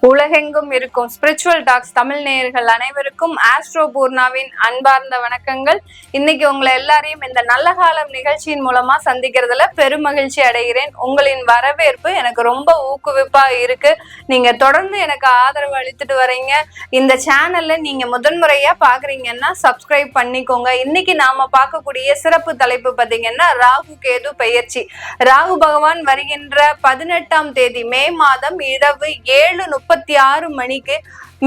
உலகெங்கும் இருக்கும் spiritual tax Tamil நேயர்கள் அனைவருக்கும் ஆஸ்ட்ரோ பூர்ணாவின் அன்பார்ந்த வணக்கங்கள். இன்னைக்கு உங்களை எல்லாரையும் இந்த நல்ல காலம் நிகழ்ச்சியின் மூலமா சந்திக்கிறதுல பெருமகிழ்ச்சி அடைகிறேன். உங்களின் வரவேற்பு எனக்கு ரொம்ப ஊக்குவிப்பா இருக்கு. நீங்க தொடர்ந்து எனக்கு ஆதரவு அளித்துட்டு வரீங்க. இந்த சேனல்ல நீங்க முதன்முறையா பாக்குறீங்கன்னா சப்ஸ்கிரைப் பண்ணிக்கோங்க. இன்னைக்கு நாம பார்க்கக்கூடிய சிறப்பு தலைப்பு பாத்தீங்கன்னா ராகு கேது பெயர்ச்சி. ராகு பகவான் வருகின்ற 18ஆம் தேதி மே மாதம் இரவு 7:36 மணிக்கு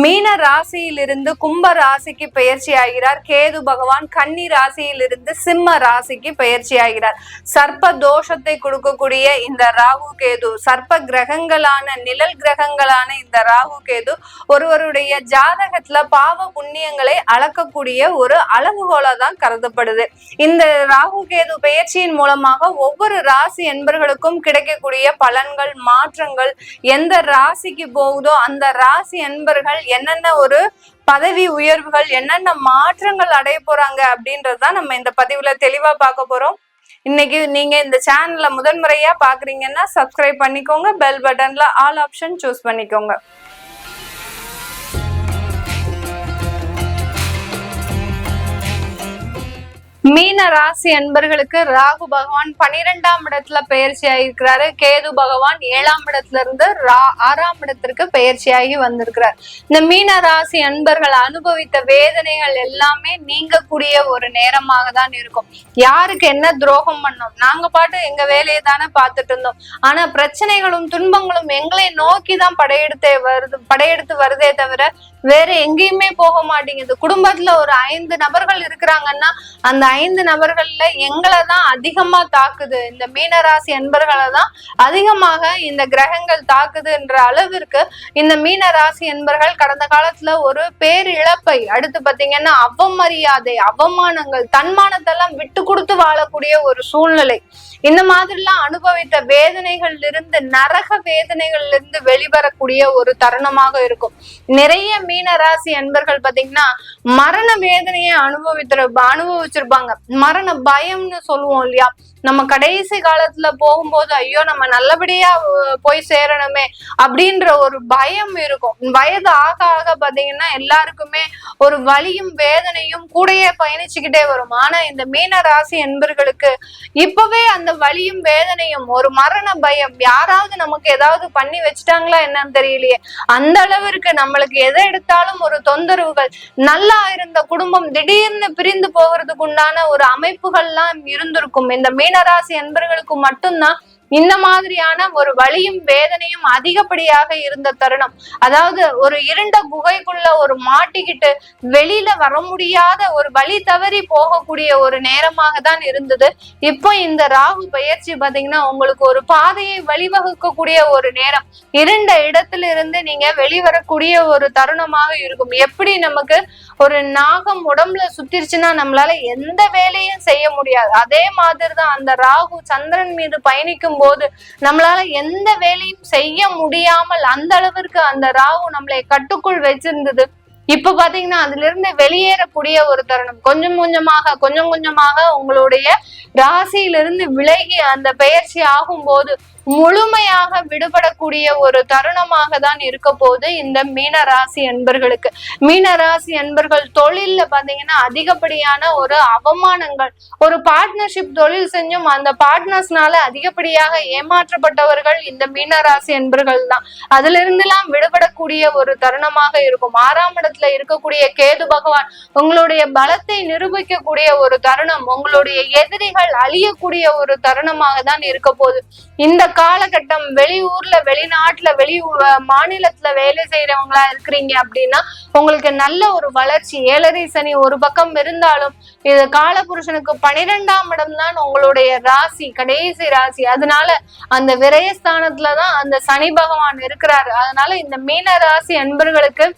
மீன ராசியிலிருந்து கும்ப ராசிக்கு பெயர்ச்சி ஆகிறார். கேது பகவான் கன்னி ராசியிலிருந்து சிம்ம ராசிக்கு பெயர்ச்சி ஆகிறார். சர்ப்ப தோஷத்தை கொடுக்கக்கூடிய இந்த ராகு கேது, சர்ப்ப கிரகங்களான நிழல் கிரகங்களான இந்த ராகு கேது ஒருவருடைய ஜாதகத்துல பாவ புண்ணியங்களை அளக்கக்கூடிய ஒரு அளவுகோலா தான் கருதப்படுது. இந்த ராகு கேது பெயர்ச்சியின் மூலமாக ஒவ்வொரு ராசி என்பர்களுக்கும் கிடைக்கக்கூடிய பலன்கள், மாற்றங்கள், எந்த ராசிக்கு போகுதோ அந்த ராசி என்பர்கள் என்னென்ன ஒரு பதவி உயர்வுகள், என்னென்ன மாற்றங்கள் அடைய போறாங்க அப்படின்றதுதான் நம்ம இந்த பதிவுல தெளிவா பார்க்க போறோம். இன்னைக்கு நீங்க இந்த சேனல்ல முதன்முறையா பாக்குறீங்கன்னா சப்ஸ்கிரைப் பண்ணிக்கோங்க. பெல் பட்டன்ல ஆல் ஆப்ஷன் சூஸ் பண்ணிக்கோங்க. மீன ராசி அன்பர்களுக்கு ராகு பகவான் 12ஆம் இடத்துல பெயர்ச்சி ஆகியிருக்கிறாரு. கேது பகவான் 7ஆம் இடத்துல இருந்து 6ஆம் இடத்திற்கு பெயர்ச்சியாகி வந்திருக்கிறார். இந்த மீன ராசி அன்பர்கள் அனுபவித்த வேதனைகள் எல்லாமே நீங்கக்கூடிய ஒரு நேரமாக தான் இருக்கும். யாருக்கு என்ன துரோகம் பண்ணோம், நாங்க பாட்டு எங்க வேலையை தானே பார்த்துட்டு இருந்தோம். ஆனா பிரச்சனைகளும் துன்பங்களும் எங்களை நோக்கி தான் படையெடுத்து வருதே தவிர வேற எங்கேயுமே போக மாட்டேங்குது. குடும்பத்துல ஒரு 5 நபர்கள் இருக்கிறாங்கன்னா அந்த 5 நபர்கள்ல எங்களை தான் அதிகமா தாக்குது. இந்த மீனராசி என்பர்களை தான் அதிகமாக இந்த கிரகங்கள் தாக்குதுன்ற அளவிற்கு இந்த மீனராசி என்பர்கள் கடந்த காலத்துல ஒரு பேரிழப்பை, அடுத்து பாத்தீங்கன்னா அவமரியாதை, அவமானங்கள், தன்மானத்தெல்லாம் விட்டு கொடுத்து வாழக்கூடிய ஒரு சூழ்நிலை, இந்த மாதிரிலாம் அனுபவித்த வேதனைகள்ல இருந்து, நரக வேதனைகள்ல இருந்து வெளிவரக்கூடிய ஒரு தருணமாக இருக்கும். நிறைய மீனராசி அன்பர்கள் பாத்தீங்கன்னா மரண வேதனையை அனுபவிச்சிருப்பாங்க. மரண பயம்னு சொல்லுவோம் இல்லையா, நம்ம கடைசி காலத்துல போகும்போது ஐயோ நம்ம நல்லபடியா போய் சேரணுமே அப்படின்ற ஒரு பயம் இருக்கும். வயது ஆக ஆக பாத்தீங்கன்னா எல்லாருக்குமே ஒரு வலியும் வேதனையும் கூடயே பயணிச்சுக்கிட்டே வரும். ஆனா இந்த மீன ராசி என்பர்களுக்கு இப்பவே அந்த வலியும் வேதனையும், ஒரு மரண பயம், யாராவது நமக்கு ஏதாவது பண்ணி வச்சுட்டாங்களா என்னன்னு தெரியலையே, அந்த அளவிற்கு நம்மளுக்கு எதை எடுத்தாலும் ஒரு தொந்தரவுகள், நல்லா இருந்த குடும்பம் திடீர்னு பிரிந்து போகிறதுக்கு உண்டான ஒரு அமைப்புகள்லாம் இருந்திருக்கும். இந்த மீனராசி என்பர்களுக்கு மட்டும்தான் இந்த மாதிரியான ஒரு வலியும் வேதனையும் அதிகப்படியாக இருந்த தருணம். அதாவது ஒரு இருண்ட குகைக்குள்ள ஒரு மாட்டிக்கிட்டு வெளியில வர முடியாத ஒரு வழி தவறி போகக்கூடிய ஒரு நேரமாக தான் இருந்தது. இப்போ இந்த ராகு பெயர்ச்சி பாத்தீங்கன்னா உங்களுக்கு ஒரு பாதையை வழிவகுக்கக்கூடிய ஒரு நேரம், இருண்ட இடத்துல இருந்து நீங்க வெளிவரக்கூடிய ஒரு தருணமாக இருக்கும். எப்படி நமக்கு ஒரு நாகம் உடம்புல சுத்திருச்சுன்னா நம்மளால எந்த வேலையும் செய்ய முடியாது, அதே மாதிரிதான் அந்த ராகு சந்திரன் மீது பயணிக்கும் போது நம்மளால எந்த வேலையும் செய்ய முடியாமல் அந்த அளவிற்கு அந்த ராகு நம்மளை கட்டுக்குள் வச்சிருந்தது. இப்ப பாத்தீங்கன்னா அதுல இருந்து வெளியேறக்கூடிய ஒரு தருணம். கொஞ்சம் கொஞ்சமாக உங்களுடைய ராசியிலிருந்து விலகி அந்த பெயர்ச்சி ஆகும் போது முழுமையாக விடுபடக்கூடிய ஒரு தருணமாக தான் இருக்க போது இந்த மீன ராசி அன்பர்களுக்கு. மீன ராசி அன்பர்கள் தொழில்ல பாத்தீங்கன்னா அதிகப்படியான ஒரு அவமானங்கள், ஒரு பார்ட்னர்ஷிப் தொழில் செஞ்சும் அந்த பார்ட்னர்ஸ்னால அதிகப்படியாக ஏமாற்றப்பட்டவர்கள் இந்த மீன ராசி அன்பர்கள் தான். அதுல இருந்து எல்லாம் விடுபடக்கூடிய ஒரு தருணமாக இருக்கும். 6ஆம் இடத்துல இருக்கக்கூடிய கேது பகவான் உங்களுடைய பலத்தை நிரூபிக்கக்கூடிய ஒரு தருணம், உங்களுடைய எதிரிகள் அழியக்கூடிய ஒரு தருணமாக தான் இருக்க போகுது. இந்த காலகட்டம் வெளியூர்ல, வெளிநாட்டுல, மாநிலத்துல வேலை செய்யறவங்களா இருக்கிறீங்க அப்படின்னா உங்களுக்கு நல்ல ஒரு வளர்ச்சி. 7.5 சனி ஒரு பக்கம் இருந்தாலும் இது காலபுருஷனுக்கு 12ஆம் இடம் தான் உங்களுடைய ராசி, கடைசி ராசி. அதனால அந்த விரயஸ்தானத்துலதான் அந்த சனி பகவான் இருக்கிறாரு. அதனால இந்த மீன ராசி அன்பர்களுக்கு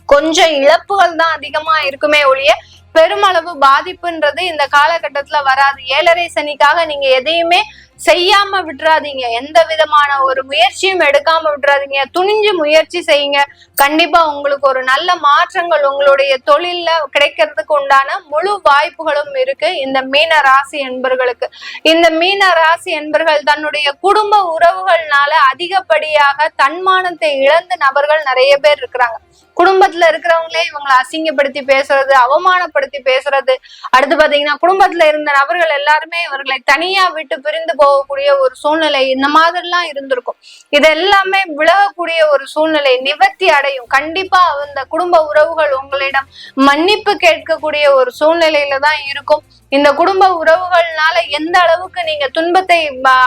கொஞ்சம் இழப்புகள் தான் அதிகமா இருக்குமே ஒழிய பெருமளவு பாதிப்புன்றது இந்த காலகட்டத்துல வராது. 7.5 சனிக்காக நீங்க எதையுமே செய்யாம விட்டுறாதீங்க. எந்த விதமான ஒரு முயற்சியும் எடுக்காம விட்டுறாதீங்க. துணிஞ்சு முயற்சி செய்யுங்க. கண்டிப்பா உங்களுக்கு ஒரு நல்ல மாற்றங்கள் உங்களுடைய தொழில்ல கிடைக்கிறதுக்கு உண்டான முழு வாய்ப்புகளும் இருக்கு இந்த மீன ராசி என்பர்களுக்கு. இந்த மீன ராசி என்பர்கள் தன்னுடைய குடும்ப உறவுகள்னால அதிகப்படியாக தன்மானத்தை இழந்த நபர்கள் நிறைய பேர் இருக்கிறாங்க. குடும்பத்துல இருக்கிறவங்களே இவங்களை அசிங்கப்படுத்தி பேசுறது, அவமானப்படுத்தி பேசுறது, அடுத்து பாத்தீங்கன்னா குடும்பத்துல இருந்த நபர்கள் எல்லாருமே இவர்களை தனியா விட்டு பிரிந்து போகக்கூடிய ஒரு சூழ்நிலை, இந்த மாதிரி எல்லாம் இருந்திருக்கும். இது எல்லாமே விலகக்கூடிய ஒரு சூழ்நிலை நிவர்த்தி அடையும். கண்டிப்பா அந்த குடும்ப உறவுகள் உங்களிடம் மன்னிப்பு கேட்கக்கூடிய ஒரு சூழ்நிலையில தான் இருக்கும். இந்த குடும்ப உறவுகள்னால எந்த அளவுக்கு நீங்க துன்பத்தை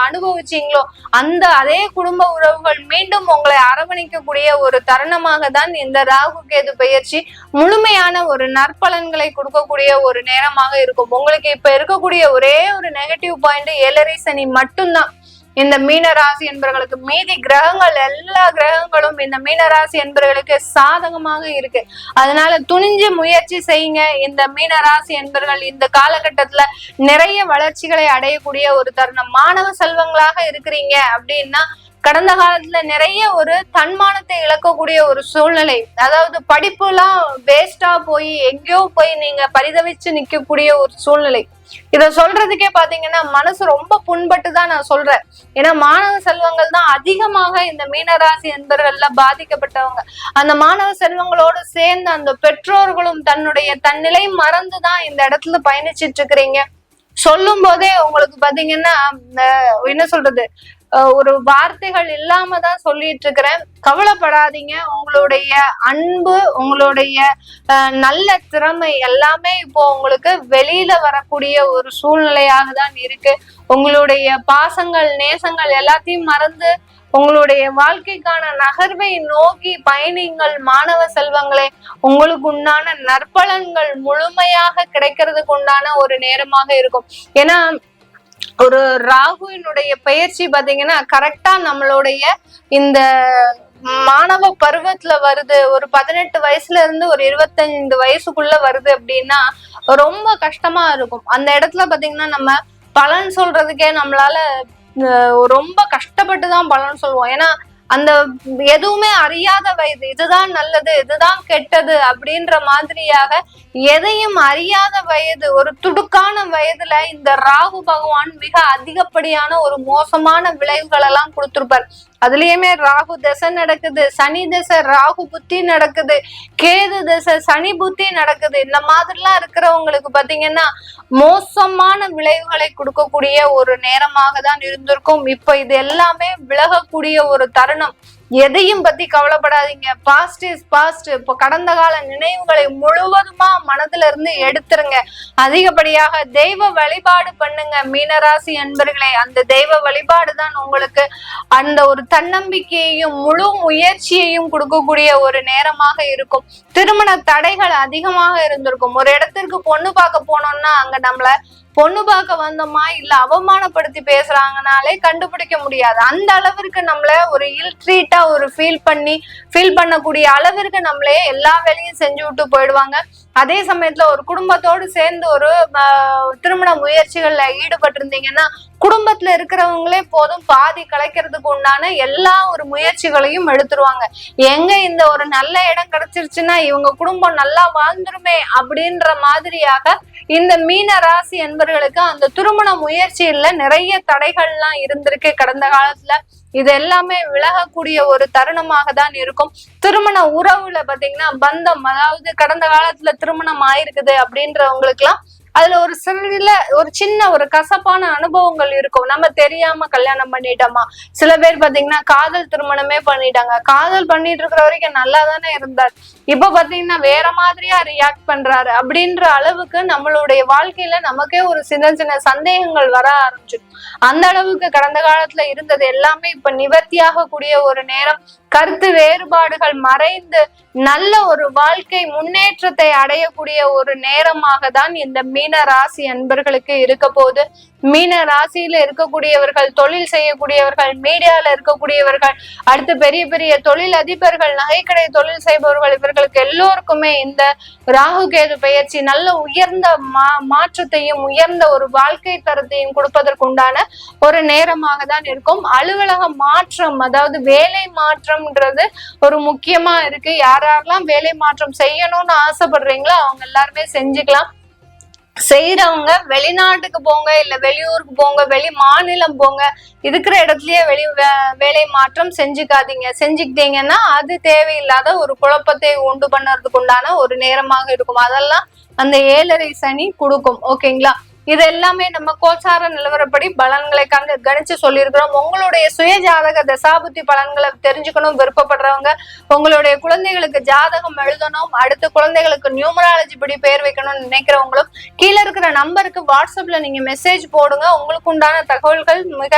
அனுபவிச்சீங்களோ அந்த அதே குடும்ப உறவுகள் மீண்டும் உங்களை அரவணைக்கக்கூடிய ஒரு தருணமாக தான் இந்த ராகு கேது பெயர்ச்சி முழுமையான ஒரு நற்பலன்களை கொடுக்கக்கூடிய ஒரு நேரமாக இருக்கும். உங்களுக்கு இப்ப இருக்கக்கூடிய ஒரே ஒரு நெகட்டிவ் பாயிண்ட் 7.5 சனி மட்டும்தான் இந்த மீனராசி என்பவர்களுக்கு. மீதி கிரகங்கள் எல்லா கிரகங்களும் இந்த மீனராசி என்பவர்களுக்கு சாதகமாக இருக்கு. அதனால துணிஞ்சு முயற்சி செய்யுங்க. இந்த மீனராசி என்பவர்கள் இந்த காலகட்டத்துல நிறைய வளர்ச்சிகளை அடையக்கூடிய ஒரு தருணம். மாணவ செல்வங்களாக இருக்கிறீங்க அப்படின்னா கடந்த காலத்துல நிறைய ஒரு தன்மானத்தை இழக்கக்கூடிய ஒரு சூழ்நிலை, அதாவது படிப்பு எல்லாம் வேஸ்டா போய் எங்கேயோ போய் நீங்க பரிதவிச்சு நிக்கக்கூடிய ஒரு சூழ்நிலை. இத சொல்றதுக்கே பாத்தீங்கன்னா மனசு ரொம்ப புண்பட்டு தான் நான் சொல்றேன். ஏன்னா மாணவ செல்வங்கள் தான் அதிகமாக இந்த மீனராசி என்பவர்கள்ல பாதிக்கப்பட்டவங்க. அந்த மாணவ செல்வங்களோடு சேர்ந்து அந்த பெற்றோர்களும் தன்னிலை மறந்துதான் இந்த இடத்துல பயணிச்சிட்டு இருக்கிறீங்க. சொல்லும் போதே உங்களுக்கு பாத்தீங்கன்னா என்ன சொல்றது, ஒரு வார்த்தைகள் இல்லாம தான் சொல்லிட்டு இருக்கிறேன். கவலைப்படாதீங்க. உங்களுடைய அன்பு, உங்களுடைய நல்ல திறமை எல்லாமே இப்போ உங்களுக்கு வெளியில வரக்கூடிய ஒரு சூழ்நிலையாக தான் இருக்கு. உங்களுடைய பாசங்கள் நேசங்கள் எல்லாத்தையும் மறந்து உங்களுடைய வாழ்க்கைக்கான நகர்வை நோக்கி பயணிங்கள் மாணவ செல்வங்களே. உங்களுக்கு உண்டான நற்பலன்கள் முழுமையாக கிடைக்கிறதுக்கு உண்டான ஒரு நேரமாக இருக்கும். ஏன்னா ஒரு ராகுவினுடைய பயிற்சி பாத்தீங்கன்னா கரெக்டா நம்மளுடைய இந்த மாணவ பருவத்துல வருது. ஒரு 18 வயசுல இருந்து ஒரு 25 வயசுக்குள்ள வருது அப்படின்னா ரொம்ப கஷ்டமா இருக்கும். அந்த இடத்துல பாத்தீங்கன்னா நம்ம பலன் சொல்றதுக்கே நம்மளால ரொம்ப கஷ்டப்பட்டுதான் பலன் சொல்லுவோம். ஏன்னா அந்த எதுவுமே அறியாத வயது, இதுதான் நல்லது இதுதான் கெட்டது அப்படின்ற மாதிரியாக எதையும் அறியாத வயது, ஒரு துடுக்கான வயதுல இந்த ராகு பகவான் மிக அதிகப்படியான ஒரு மோசமான விளைவுகள் எல்லாம் கொடுத்திருப்பார். அதுலயுமே ராகு தசை நடக்குது, சனி தசை ராகு புத்தி நடக்குது, கேது தசை சனி புத்தி நடக்குது. இந்த மாதிரிலாம் இருக்கிறவங்களுக்கு பாத்தீங்கன்னா மோசமான விளைவுகளை கொடுக்கக்கூடிய ஒரு நேரமாக தான் இருந்திருக்கும். இப்ப இது எல்லாமே விலகக்கூடிய ஒரு தருணம். எதையும் பத்தி கவலைப்படாதீங்க. Past is past. இப்போ கடந்த கால நினைவுகளை முழுவதுமா மனதுல இருந்து எடுத்துருங்க. அதிகப்படியாக தெய்வ வழிபாடு பண்ணுங்க மீனராசி அன்பர்களே. அந்த தெய்வ வழிபாடு தான் உங்களுக்கு அந்த ஒரு தன்னம்பிக்கையையும் முழு முயற்சியையும் கொடுக்கக்கூடிய ஒரு நேரமாக இருக்கும். திருமண தடைகள் அதிகமாக இருந்திருக்கும். ஒரு இடத்திற்கு பொண்ணு பார்க்க போனோம்னா அங்க நம்மள பொண்ணு பார்க்க வந்தோமா இல்ல அவமானப்படுத்தி பேசுறாங்கனாலே கண்டுபிடிக்க முடியாது. அந்த அளவிற்கு நம்மள ஒரு இல்ட்ரீட்டா ஒரு ஃபீல் பண்ணக்கூடிய அளவிற்கு நம்மளே எல்லா வேலையும் செஞ்சு விட்டு போயிடுவாங்க. அதே சமயத்துல ஒரு குடும்பத்தோடு சேர்ந்து ஒரு திருமண முயற்சிகள்ல ஈடுபட்டு இருந்தீங்கன்னா குடும்பத்துல இருக்கிறவங்களே போதும் பாதி கலைக்கிறதுக்கு உண்டான எல்லா ஒரு முயற்சிகளையும் எடுத்துருவாங்க. எங்க இந்த ஒரு நல்ல இடம் கிடைச்சிருச்சுன்னா இவங்க குடும்பம் நல்லா வாழ்ந்துருமே அப்படின்ற மாதிரியாக இந்த மீன ராசி என்பவர்களுக்கு அந்த திருமண முயற்சியில நிறைய தடைகள்லாம் இருந்திருக்கு கடந்த காலத்துல. இது எல்லாமே விலகக்கூடிய ஒரு தருணமாக தான் இருக்கும். திருமண உறவுல பாத்தீங்கன்னா பந்தம், அதாவது கடந்த காலத்துல திருமணம் ஆயிருக்குது அப்படின்றவங்களுக்கு எல்லாம் அதுல ஒரு சின்ன ஒரு கசப்பான அனுபவங்கள் இருக்கும். நம்ம தெரியாம கல்யாணம் பண்ணிட்டோமா, சில பேர் பாத்தீங்கன்னா காதல் திருமணமே பண்ணிட்டாங்க. காதல் பண்ணிட்டு இருக்கிற வரைக்கும் நல்லா தானே இருந்தார், இப்ப பாத்தீங்கன்னா வேற மாதிரியா ரியாக்ட் பண்றாரு அப்படின்ற அளவுக்கு நம்மளுடைய வாழ்க்கையில நமக்கே ஒரு சின்ன சின்ன சந்தேகங்கள் வர ஆரம்பிச்சிடும். அந்த அளவுக்கு கடந்த காலத்துல இருந்தது எல்லாமே இப்ப நிவர்த்தியாக கூடிய ஒரு நேரம். கருத்து வேறுபாடுகள் மறைந்து நல்ல ஒரு வாழ்க்கை முன்னேற்றத்தை அடையக்கூடிய ஒரு நேரமாக தான் இந்த மீன ராசி அன்பர்களுக்கு இருக்க போது. மீன ராசியில இருக்கக்கூடியவர்கள், தொழில் செய்யக்கூடியவர்கள், மீடியால இருக்கக்கூடியவர்கள், அடுத்து பெரிய பெரிய தொழில் அதிபர்கள், நகைக்கடை தொழில் செய்பவர்கள், இவர்களுக்கு எல்லோருக்குமே இந்த ராகு கேது பெயர்ச்சி நல்ல உயர்ந்த மாற்றத்தையும் உயர்ந்த ஒரு வாழ்க்கை தரத்தையும் கொடுப்பதற்குண்டான ஒரு நேரமாக தான் இருக்கும். அலுவலக மாற்றம், அதாவது வேலை மாற்றம்ன்றது ஒரு முக்கியமா இருக்கு. யாரெல்லாம் வேலை மாற்றம் செய்யணும்னு ஆசைப்படுறீங்களோ அவங்க எல்லாருமே செஞ்சுக்கலாம். செய்யறவங்க வெளிநாட்டுக்கு போங்க, இல்ல வெளியூருக்கு போங்க, வெளி மாநிலம் போங்க. இருக்கிற இடத்துலயே வேலை மாற்றம் செஞ்சுக்கிட்டீங்கன்னா அது தேவையில்லாத ஒரு குழப்பத்தை உண்டு பண்ணறதுக்கு உண்டான ஒரு நேரமாக இருக்கும். அதெல்லாம் அந்த 7.5 சனி கொடுக்கும். ஓகேங்களா? இது எல்லாமே நம்ம கோச்சார நிலவரப்படி பலன்களை கணிச்சு சொல்லியிருக்கிறோம். உங்களுடைய சுய ஜாதக தசாபுத்தி பலன்களை தெரிஞ்சுக்கணும் விருப்பப்படுறவங்க, உங்களுடைய குழந்தைகளுக்கு ஜாதகம் எழுதணும், அடுத்த குழந்தைகளுக்கு நியூமராலஜி படி பேர் வைக்கணும்னு நினைக்கிறவங்களும் கீழே இருக்கிற நம்பருக்கு வாட்ஸ்அப்ல நீங்க மெசேஜ் போடுங்க. உங்களுக்கு உண்டான தகவல்கள் மிக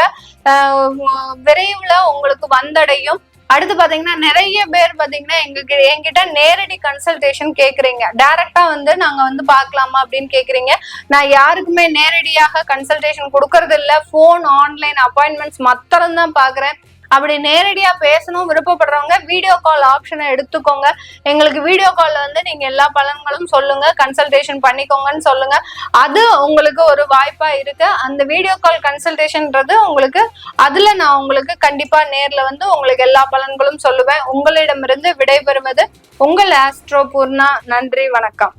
விரைவுல உங்களுக்கு வந்தடையும். அடுத்து பாத்தீங்கன்னா நிறைய பேர் பாத்தீங்கன்னா என்கிட்ட நேரடி கன்சல்டேஷன் கேக்குறீங்க. டைரக்டா நாங்க பாக்கலாமா அப்படின்னு கேக்குறீங்க. நான் யாருக்குமே நேரடியாக கன்சல்டேஷன் கொடுக்கறது இல்ல. போன், ஆன்லைன் அப்பாயின்மெண்ட்ஸ் மாத்திரம் தான் பாக்குறேன். அப்படி நேரடியா பேசணும் விருப்பப்படுறவங்க வீடியோ கால் ஆப்ஷனை எடுத்துக்கோங்க. எங்களுக்கு வீடியோ கால்ல நீங்க எல்லா பலன்களும் சொல்லுங்க, கன்சல்டேஷன் பண்ணிக்கோங்கன்னு சொல்லுங்க. அது உங்களுக்கு ஒரு வாய்ப்பா இருக்கு. அந்த வீடியோ கால் கன்சல்டேஷன்ன்றது உங்களுக்கு, அதுல நான் உங்களுக்கு கண்டிப்பா நேர்ல உங்களுக்கு எல்லா பலன்களும் சொல்லுவேன். உங்களிடமிருந்து விடைபெறுவது உங்கள் ஆஸ்ட்ரோ பூர்ணா. நன்றி, வணக்கம்.